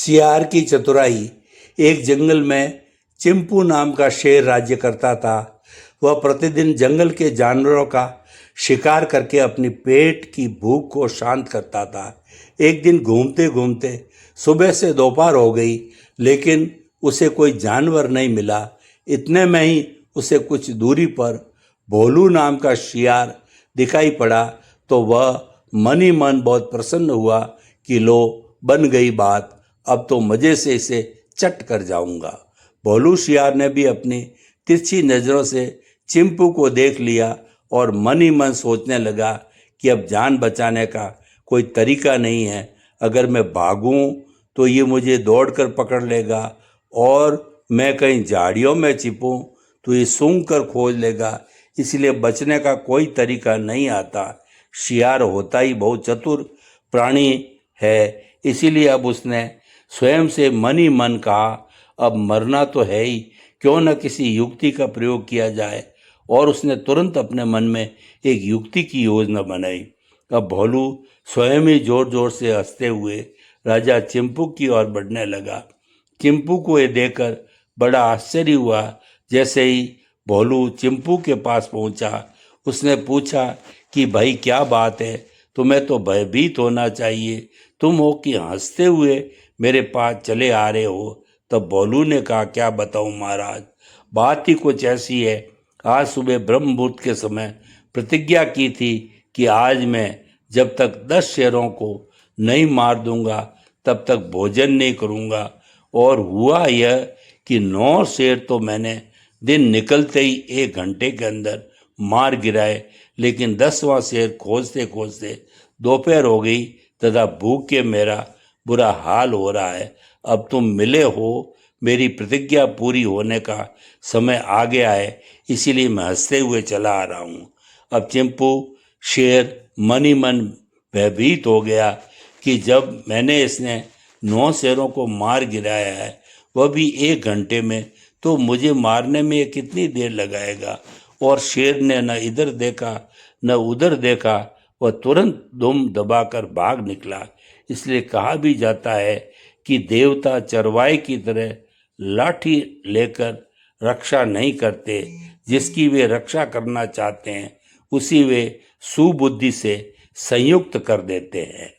सियार की चतुराई। एक जंगल में चिंपू नाम का शेर राज्य करता था। वह प्रतिदिन जंगल के जानवरों का शिकार करके अपनी पेट की भूख को शांत करता था। एक दिन घूमते घूमते सुबह से दोपहर हो गई, लेकिन उसे कोई जानवर नहीं मिला। इतने में ही उसे कुछ दूरी पर भोलू नाम का शियार दिखाई पड़ा। तो वह मन ही मन बहुत प्रसन्न हुआ कि लो, बन गई बात, अब तो मजे से इसे चट कर जाऊंगा। भोलू शियार ने भी अपनी तिरछी नजरों से चिंपू को देख लिया और मन ही मन सोचने लगा कि अब जान बचाने का कोई तरीका नहीं है। अगर मैं भागूं तो ये मुझे दौड़कर पकड़ लेगा, और मैं कहीं झाड़ियों में छिपूं तो ये सूंघ कर खोज लेगा। इसलिए बचने का कोई तरीका नहीं आता। शियार होता ही बहुत चतुर प्राणी है, इसीलिए अब उसने स्वयं से मन ही मन कहा, अब मरना तो है ही, क्यों न किसी युक्ति का प्रयोग किया जाए। और उसने तुरंत अपने मन में एक युक्ति की योजना बनाई। अब भोलू स्वयं ही जोर जोर से हंसते हुए राजा चिंपू की ओर बढ़ने लगा। चिंपू को ये देखकर बड़ा आश्चर्य हुआ। जैसे ही भोलू चिंपू के पास पहुंचा, उसने पूछा कि भाई क्या बात है, तुम्हें तो भयभीत होना चाहिए, तुम हो कि हंसते हुए मेरे पास चले आ रहे हो। तब भोलू ने कहा, क्या बताऊं महाराज, बात ही कुछ ऐसी है। आज सुबह ब्रह्म मुहूर्त के समय प्रतिज्ञा की थी कि आज मैं जब तक 10 शेरों को नहीं मार दूंगा तब तक भोजन नहीं करूंगा। और हुआ यह कि 9 शेर तो मैंने दिन निकलते ही 1 घंटे के अंदर मार गिराए, लेकिन 10वां शेर खोजते खोजते दोपहर हो गई तथा भूख के मेरा बुरा हाल हो रहा है। अब तुम मिले हो, मेरी प्रतिज्ञा पूरी होने का समय आ गया है, इसीलिए मैं हंसते हुए चला आ रहा हूँ। अब चिंपू शेर मन ही मन भयभीत हो गया कि जब मैंने इसने 9 शेरों को मार गिराया है, वह भी 1 घंटे में, तो मुझे मारने में ये कितनी देर लगाएगा। और शेर ने न इधर देखा न उधर देखा, वह तुरंत दुम दबाकर भाग निकला। इसलिए कहा भी जाता है कि देवता चरवाहे की तरह लाठी लेकर रक्षा नहीं करते, जिसकी वे रक्षा करना चाहते हैं उसी वे सुबुद्धि से संयुक्त कर देते हैं।